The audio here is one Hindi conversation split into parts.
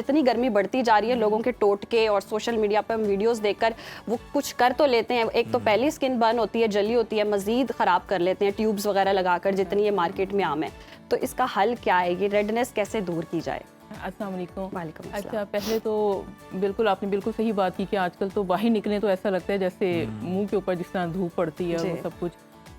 जितनी गर्मी बढ़ती जा रही है, लोगों के टोटके और सोशल मीडिया पर हम वीडियोस देखकर वो कुछ कर तो लेते हैं, एक तो पहली स्किन बर्न होती है, जली होती है, मजीद ख़राब कर लेते हैं ट्यूब्स वगैरह लगाकर, जितनी ये मार्केट में आम है। तो इसका हल क्या है, ये रेडनेस कैसे दूर की जाए? अस्सलाम वालेकुम। वालेकुम अच्छा, पहले तो बिल्कुल आपने बिल्कुल सही बात की कि आजकल तो बाहर निकले तो ऐसा लगता है जैसे मुंह के ऊपर जिस तरह धूप पड़ती है, वो सब कुछ।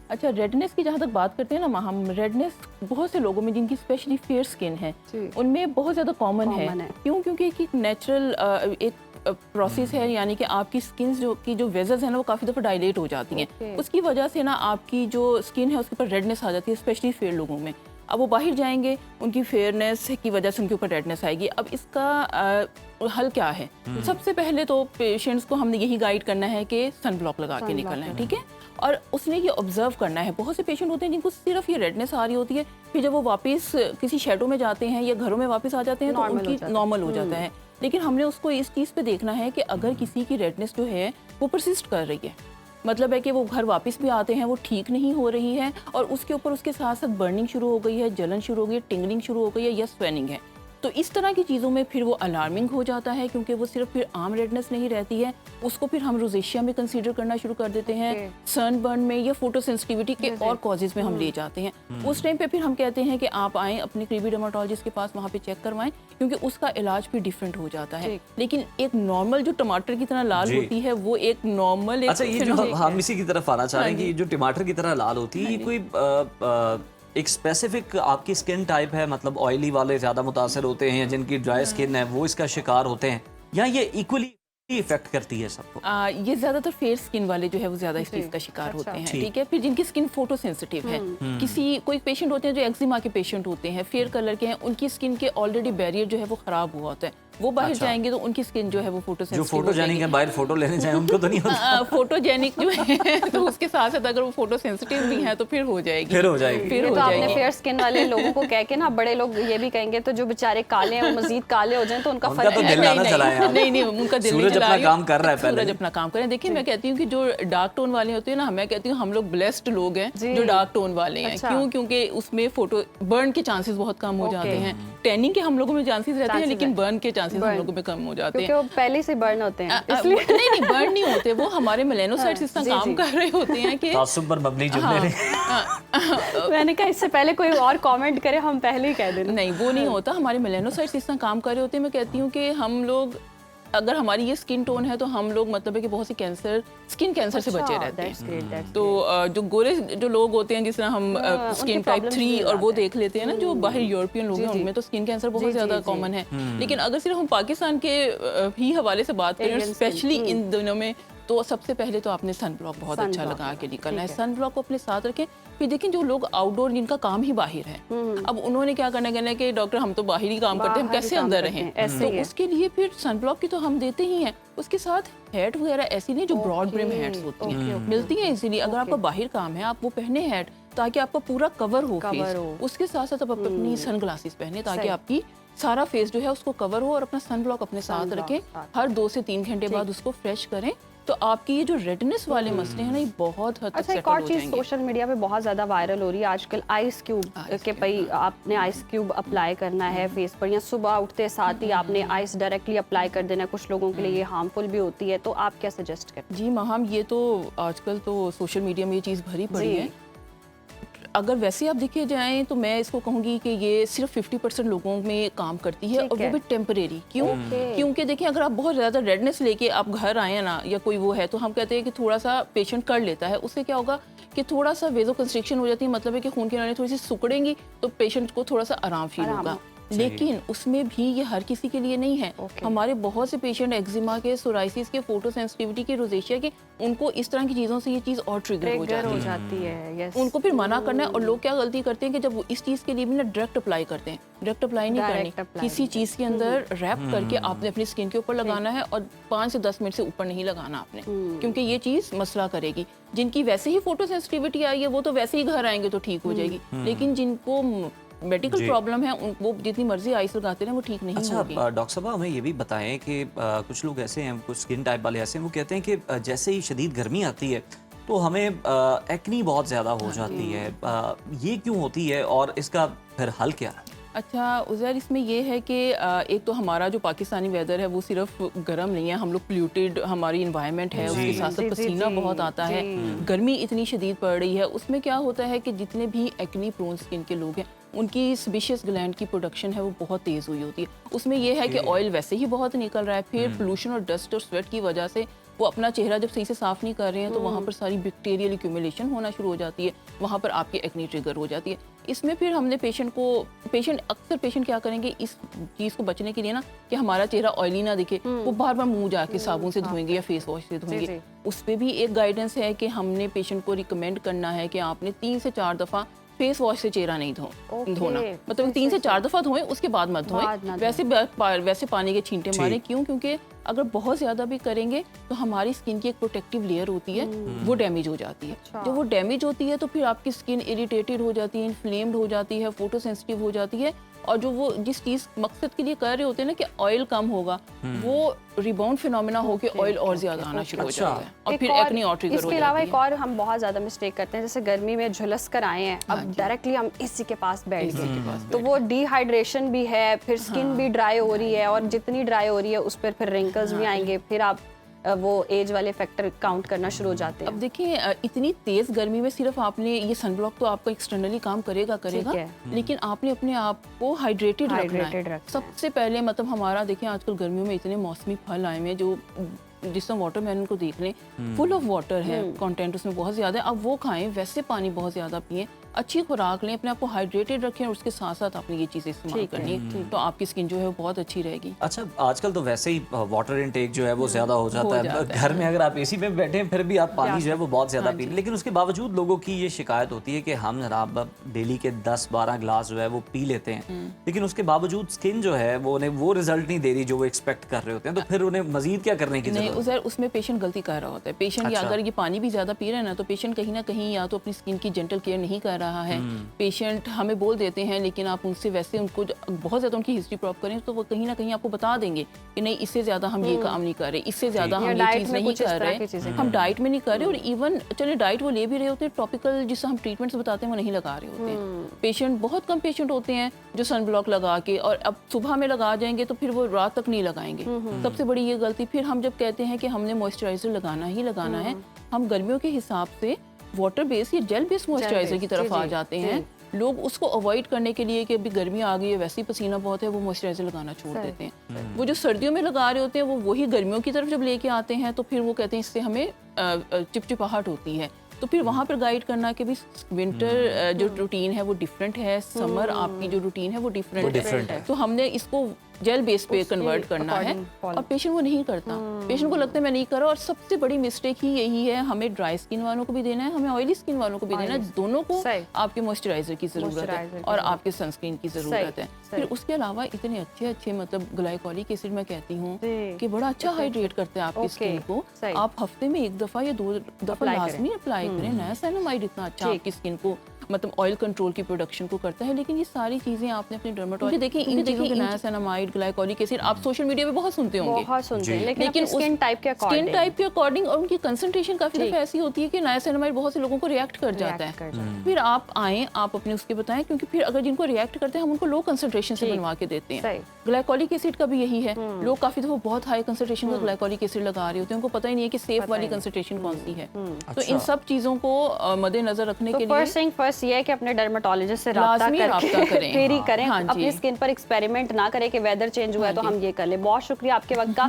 अच्छा, रेडनेस की जहाँ तक बात करते हैं ना हम, रेडनेस बहुत से लोगों में जिनकी स्पेशली फेयर स्किन है उनमें बहुत ज़्यादा कॉमन है। क्यों? क्योंकि एक नेचुरल एक प्रोसेस है, यानी कि आपकी स्किन जो वेजल्स है ना वो काफ़ी दफ़ा डायलेट हो जाती हैं। उसकी वजह से ना आपकी जो स्किन है उसके ऊपर रेडनेस आ जाती है, स्पेशली फेयर लोगों में। अब वो बाहर जाएंगे, उनकी फेयरनेस की वजह से उनके ऊपर रेडनेस आएगी। अब इसका हल क्या है? सबसे पहले तो पेशेंट्स को हमने यही गाइड करना है कि सन ब्लॉक लगा के निकलना है, ठीक है। और उसने ये ऑब्जर्व करना है, बहुत से पेशेंट होते हैं जिनको सिर्फ ये रेडनेस आ रही होती है, फिर जब वो वापस किसी शेडो में जाते हैं या घरों में वापस आ जाते हैं तो उनकी नॉर्मल हो जाता है। लेकिन हमने उसको इस चीज़ पे देखना है कि अगर किसी की रेडनेस जो है वो परसिस्ट कर रही है, मतलब है कि वो घर वापस भी आते हैं, वो ठीक नहीं हो रही है और उसके ऊपर उसके साथ साथ बर्निंग शुरू हो गई है, जलन शुरू हो गई है, टिंगलिंग शुरू हो गई है या स्वेनिंग है, तो इस तरह की चीज़ों में फिर वो अलार्मिंग हो जाता है, क्योंकि वो सिर्फ फिर आम रेडनेस नहीं रहती है, उसको फिर हम रोजेशिया में कंसीडर करना शुरू कर देते हैं, सनबर्न में या फोटो सेंसिटिविटी के और कॉजेज में हम ले जाते हैं। उस टाइम पे फिर हम कहते हैं कि आप आएँ अपने करीबी डर्माटोलॉजिस्ट के पास, वहाँ पे चेक करवाएं, क्योंकि उसका इलाज फिर डिफरेंट हो जाता है। लेकिन एक नॉर्मल जो टमाटर की तरह लाल होती है वो एक नॉर्मल, अच्छा, ये जो हम इसी की तरफ आना चाह रहे हैं कि जो टमाटर की तरह लाल होती है, ये कोई एक स्पेसिफिक आपकी स्किन टाइप है, मतलब ऑयली वाले ज़्यादा मुतासर होते हैं, जिनकी ड्राई स्किन है वो इसका शिकार होते हैं, या ये इक्वली इफेक्ट करती है सबको? ये ज्यादातर फेयर स्किन वाले जो है वो ज्यादा इस चीज का शिकार होते हैं, ठीक है। फिर जिनकी स्किन फोटो सेंसिटिव है, कोई पेशेंट होते हैं जो एक्जिमा के पेशेंट होते हैं, फेयर कलर के हैं, उनकी स्किन के ऑलरेडी बैरियर जो है वो खराब हुआ होता है, वो बाहर जाएंगे तो उनकी स्किन जो है वो फोटो जो फोटोजेनिक है, बाहर फोटो लेने जाए उनको तो नहीं होता। फोटोजेनिक जो है तो उसके साथ साथ अगर वो फोटो सेंसिटिव भी है तो फिर हो जाएगी, फिर हो जाएगी। तो आपने फेयर स्किन वाले लोगों को कह के ना, बड़े लोग ये भी कहेंगे तो जो बेचारे काले हैं वो मजीद काले हो जाएं तो उनका फर्क तो दिल ना चलाएं। नहीं, उनका दिल नहीं सूरज अपना काम कर रहा है, पहले सूरज अपना काम करें। देखिए, मैं कहती हूँ कि जो डार्क टोन वाले होते हैं ना, मैं कहती हूँ हम लोग ब्लेस्ड लोग हैं जो डार्क टोन वाले हैं। क्यों? क्योंकि उसमें फोटो बर्न के चांसेस बहुत कम हो जाते हैं। टैनिंग के हम लोगों में चांसेस रहते हैं, लेकिन बर्न के चांसेस हम लोगों में कम हो जाते हैं, क्योंकि वो पहले से बर्न होते हैं, इसलिए। नहीं, बर्न नहीं होते, वो हमारे मेलेनोसाइट्स इस तरह काम कर रहे होते हैं कि तासुब पर मबनी जुमले मैंने कहा इससे पहले कोई और कमेंट करे हम पहले ही कह दें। नहीं, वो नहीं होता, हमारे मेलेनोसाइट्स इस तरह काम कर रहे होते हैं। मैं कहती हूँ कि हम लोग, अगर हमारी ये स्किन टोन है तो हम लोग मतलब है कि बहुत सी स्किन कैंसर से बचे रहते हैं। तो जो गोरे जो लोग होते हैं, जिस तरह हम स्किन टाइप 3 और वो देख लेते हैं ना, जो बाहर यूरोपियन लोग हैं उनमें तो स्किन कैंसर बहुत ज्यादा कॉमन है। लेकिन अगर सिर्फ हम पाकिस्तान के ही हवाले से बात करें, स्पेशली इन दिनों में, तो सबसे पहले तो आपने सन ब्लॉक बहुत अच्छा लगा के निकलना है। सन ब्लॉक को अपने साथ रखें। फिर देखें जो लोग आउटडोर, जिनका काम ही बाहर है, अब उन्होंने क्या करना है कि डॉक्टर हम तो बाहर ही काम करते हैं, हम कैसे अंदर रहें, तो उसके लिए फिर सन ब्लॉक की तो हम देते ही हैं। उसके साथ हैट वगैरह ऐसी नहीं जो ब्रॉड ब्रिम हैट्स होती हैं, मिलती हैं इजीली। अगर आपका बाहर काम है, आप वो पहने हैट ताकि आपका पूरा कवर हो फेस। उसके साथ साथ आप अपनी सन ग्लासेस पहने ताकि आपकी सारा फेस जो है उसको कवर हो, और अपना सन ब्लॉक अपने साथ रखें। हर 2 से 3 घंटे बाद उसको फ्रेश करें, तो आपकी ये जो रेडनेस वाले मसले हैं ना, ये बहुत हद तक सेटल हो जाएंगे। एक और चीज़ सोशल मीडिया पे बहुत ज़्यादा वायरल हो रही है आजकल, आइस क्यूब के भाई आपने आइस क्यूब अप्लाई करना है फेस पर, या सुबह उठते साथ ही आपने आइस डायरेक्टली अप्लाई कर देना है। कुछ लोगों के लिए ये हार्मफुल भी होती है, तो आप क्या सजेस्ट करते हैं? जी माहम, ये तो आजकल तो सोशल मीडिया में ये चीज़ भरी पड़ी है। अगर वैसे आप देखे जाएं तो मैं इसको कहूँगी कि ये सिर्फ 50% लोगों में काम करती है, और वो भी टेम्परेरी। क्यों? क्योंकि देखिए, अगर आप बहुत ज़्यादा रेडनेस लेके आप घर आए ना, या कोई वो है, तो हम कहते हैं कि थोड़ा सा पेशेंट कर लेता है, उससे क्या होगा कि थोड़ा सा वेजो कंस्ट्रिक्शन हो जाती है, मतलब है कि खून की नालियाँ थोड़ी सी सिकुड़ेंगी तो पेशेंट को थोड़ा सा आराम फील होगा। लेकिन उसमें भी ये हर किसी के लिए नहीं है। हमारे बहुत से पेशेंट एक्जिमा के, सोराइसिस के, फोटो सेंसिटिविटी के, रोजेशिया के, उनको इस तरह की चीज़ों से ये चीज़ और ट्रिगर हो जाती है। उनको फिर मना करना है। और लोग क्या गलती करते हैं कि जब वो इस चीज़ के लिए भी ना डायरेक्ट अप्लाई करते हैं, डायरेक्ट अप्लाई नहीं करनी, किसी चीज़ के अंदर रैप करके आपने अपनी स्किन के ऊपर लगाना है, और 5 से 10 मिनट से ऊपर नहीं लगाना आपने, क्योंकि ये चीज़ मसला करेगी। जिनकी वैसे ही फोटो सेंसिटिविटी आई है वो तो वैसे ही घर आएंगे तो ठीक हो जाएगी, लेकिन जिनको मेडिकल प्रॉब्लम है वो जितनी मर्जी आइस लगाते हैं वो ठीक नहीं होगी। डॉक्टर साहब, हमें ये भी बताएं कि कुछ लोग ऐसे हैं, कुछ स्किन टाइप वाले ऐसे हैं, वो कहते हैं कि जैसे ही शदीद गर्मी आती है तो हमें एक्नी बहुत ज़्यादा हो जाती है। ये क्यों होती है और इसका फिर हल क्या है? अच्छा उज़ैर, इसमें ये है कि एक तो हमारा जो पाकिस्तानी वेदर है वो सिर्फ गर्म नहीं है, हम लोग पोल्यूटेड हमारी इन्वायरमेंट है, उसके साथ साथ पसीना बहुत आता है, गर्मी इतनी शदीद पड़ रही है। उसमें क्या होता है कि जितने भी एक्नी प्रोन स्किन के लोग हैं उनकी सेबेशियस ग्लैंड की प्रोडक्शन है वो बहुत तेज़ हुई होती है। उसमें यह है कि ऑयल वैसे ही बहुत निकल रहा है, फिर पोल्यूशन और डस्ट और स्वेट की वजह से वो अपना चेहरा जब सही से साफ नहीं कर रहे हैं तो वहाँ पर सारी बैक्टीरियल एक्यूमुलेशन होना शुरू हो जाती है, वहाँ पर आपकी एक्नी ट्रिगर हो जाती है। इसमें फिर हमने अक्सर पेशेंट क्या करेंगे इस चीज़ को बचने के लिए ना कि हमारा चेहरा ऑयली ना दिखे, वो बार बार मुंह जाके साबुन से धोएंगे या फेस वॉश से धोएंगे। उस पर भी एक गाइडेंस है कि हमने पेशेंट को रिकमेंड करना है कि आपने 3 से 4 दफ़ा फेस वॉश से चेहरा नहीं धोना, मतलब 3 से 4 दफ़ा धोएं, उसके बाद मत धोएं। वैसे पानी के छींटे मारें, क्यों? क्योंकि अगर बहुत ज़्यादा भी करेंगे तो हमारी स्किन की एक प्रोटेक्टिव लेयर होती है वो डैमेज हो जाती है। जब वो डैमेज होती है तो फिर आपकी स्किन इरिटेटेड हो जाती है, इन्फ्लेम्ड हो जाती है, फोटो सेंसिटिव हो जाती है, और जो वो जिस चीज़ मकसद के लिए कर रहे होते हैं ना कि ऑयल कम होगा, वो रिबाउंड फिनोमेना हो के ऑयल और ज़्यादा आना शुरू हो जाता है और फिर एक्ने और ट्रिगर हो जाती है। इसके अलावा एक और हम बहुत ज़्यादा मिस्टेक करते हैं, जैसे गर्मी में झुलस कर आए हैं, अब डायरेक्टली हम एसी के पास बैठ गए तो वो डिहाइड्रेशन भी है, फिर स्किन भी ड्राई हो रही है, और जितनी ड्राई हो रही है उस पर फिर रिंकल्स भी आएंगे, फिर आप वो एज वाले फैक्टर काउंट करना शुरू हो जाते हैं। अब देखिए इतनी तेज़ गर्मी में सिर्फ आपने ये सनब्लॉक तो आपका एक्सटर्नली काम करेगा, लेकिन आपने अपने आप को हाइड्रेटेड रखना है सबसे पहले। मतलब हमारा देखिए आजकल गर्मियों में इतने मौसमी फल आए हैं, जो जिस तरह वाटरमेलन को देख लें, फुल ऑफ वाटर है कंटेंट उसमें बहुत ज़्यादा है, अब वो खाएं, वैसे पानी बहुत ज़्यादा पिएं, अच्छी खुराक लें, अपने आप को हाइड्रेटेड रखें, और उसके साथ साथ आपने ये चीज़ें इस्तेमाल करनी है तो आपकी स्किन जो है वो बहुत अच्छी रहेगी। अच्छा, आजकल तो वैसे ही वाटर इनटेक जो है वो ज़्यादा हो जाता है, घर में अगर आप एसी में बैठे हैं फिर भी आप पानी जो है वो बहुत ज़्यादा पी, लेकिन उसके बावजूद लोगों की ये शिकायत होती है कि हम जनाब डेली के 10-12 ग्लास जो है वो पी लेते हैं, लेकिन उसके बावजूद स्किन जो है वो उन्हें वो रिजल्ट नहीं दे रही जो वो एक्सपेक्ट कर रहे होते हैं, तो फिर उन्हें मजीद क्या करने की जरूरत है? उसमें पेशेंट गलती कर रहा होता है। पेशेंट या अगर ये पानी भी ज़्यादा पी रहे हैं ना, तो पेशेंट कहीं ना कहीं या तो अपनी स्किन की जेंटल केयर नहीं कर रहा है। पेशेंट हमें बोल देते हैं, लेकिन आप उनसे वैसे उनको बहुत ज़्यादा उनकी हिस्ट्री प्रॉप करें तो वो कहीं ना कहीं आपको बता देंगे कि नहीं, इससे ज़्यादा हम ये काम नहीं कर रहे, इससे ज़्यादा हम ये चीज़ नहीं कर रहे, हम डाइट में नहीं कर रहे, और इवन चले डाइट वो ले भी रहे होते हैं, टॉपिकल जिससे हम ट्रीटमेंट्स बताते हैं वो नहीं लगा रहे होते हैं। पेशेंट बहुत कम पेशेंट होते हैं जो सन ब्लॉक लगा के, और अब सुबह में लगा जाएंगे तो फिर वो रात तक नहीं लगाएंगे, सबसे बड़ी ये गलती। फिर हम जब कहते हैं कि हमने मॉइस्चराइजर लगाना ही लगाना है, हम गर्मियों के हिसाब से वाटर बेस्ड या जेल बेस्ड मॉइस्चराइजर की तरफ आ जाते हैं। लोग उसको अवॉइड करने के लिए कि अभी गर्मी आ गई है, वैसे ही पसीना बहुत है, वो मॉइस्चराइजर लगाना छोड़ देते हैं। वो जो सर्दियों में लगा रहे होते हैं वो वही गर्मियों की तरफ जब लेके आते हैं तो फिर वो कहते हैं इससे हमें चिपचिपाहट होती है, तो फिर वहाँ पर गाइड करना कि भी विंटर जो रूटीन है वो डिफरेंट है, समर आपकी जो रूटीन है वो डिफरेंट है, तो हमने इसको जेल बेस पे कन्वर्ट करना है, और पेशेंट वो नहीं करता। पेशेंट को लगता है मैं नहीं कर रहा, और सबसे बड़ी मिस्टेक ही यही है, हमें ड्राई स्किन वालों को भी देना है, हमें ऑयली स्किन वालों को भी देना है, दोनों को आपके मॉइस्चराइजर की जरूरत है और आपके सनस्क्रीन की जरूरत है। फिर उसके अलावा इतने अच्छे मतलब ग्लाइकोलिक एसिड मैं कहती हूँ कि बड़ा अच्छा हाइड्रेट करता है आपकी स्किन को। आप हफ्ते में 1 दफा या 2 दफा लाजमी अप्लाई करें। नायासिनामाइड इतना अच्छा आपकी स्किन को मतलब ऑयल कंट्रोल की प्रोडक्शन को करता है, लेकिन ये सारी चीजें आपने अपने डर्मेटोलॉजिस्ट देखिए, इन चीजों के नायासिनामाइड, ग्लाइकोलिक एसिड आप सोशल मीडिया पे बहुत सुनते होंगे, लेकिन स्किन टाइप के अकॉर्डिंग और उनकी कंसंट्रेशन काफी दफा ऐसी होती है कि नायासिनामाइड बहुत से लोगों को रिएक्ट कर जाता है। फिर आप आए, आप अपने उसके बताएं, क्योंकि फिर अगर जिनको रिएक्ट करते हैं हम उनको लो कंसंट्रेशन से बनवा के देते हैं। ग्लाइकोलिक एसिड का भी यही है, लोग काफी दफा बहुत हाई कंसंट्रेशन का ग्लाइकोलिक एसिड लगा रहे होते हैं, उनको पता ही नहीं है कि सेफ वाली कंसंट्रेशन कौन सी है। तो इन सब चीजों को मद्देनजर रखने के लिए फर्स्ट ये है कि अपने डर्मेटोलॉजिस्ट से राब्ता करें, फिर ही करें, अपनी स्किन पर एक्सपेरिमेंट ना करें कि वेदर चेंज हुआ है तो हम ये कर ले। बहुत शुक्रिया आपके वक्त का।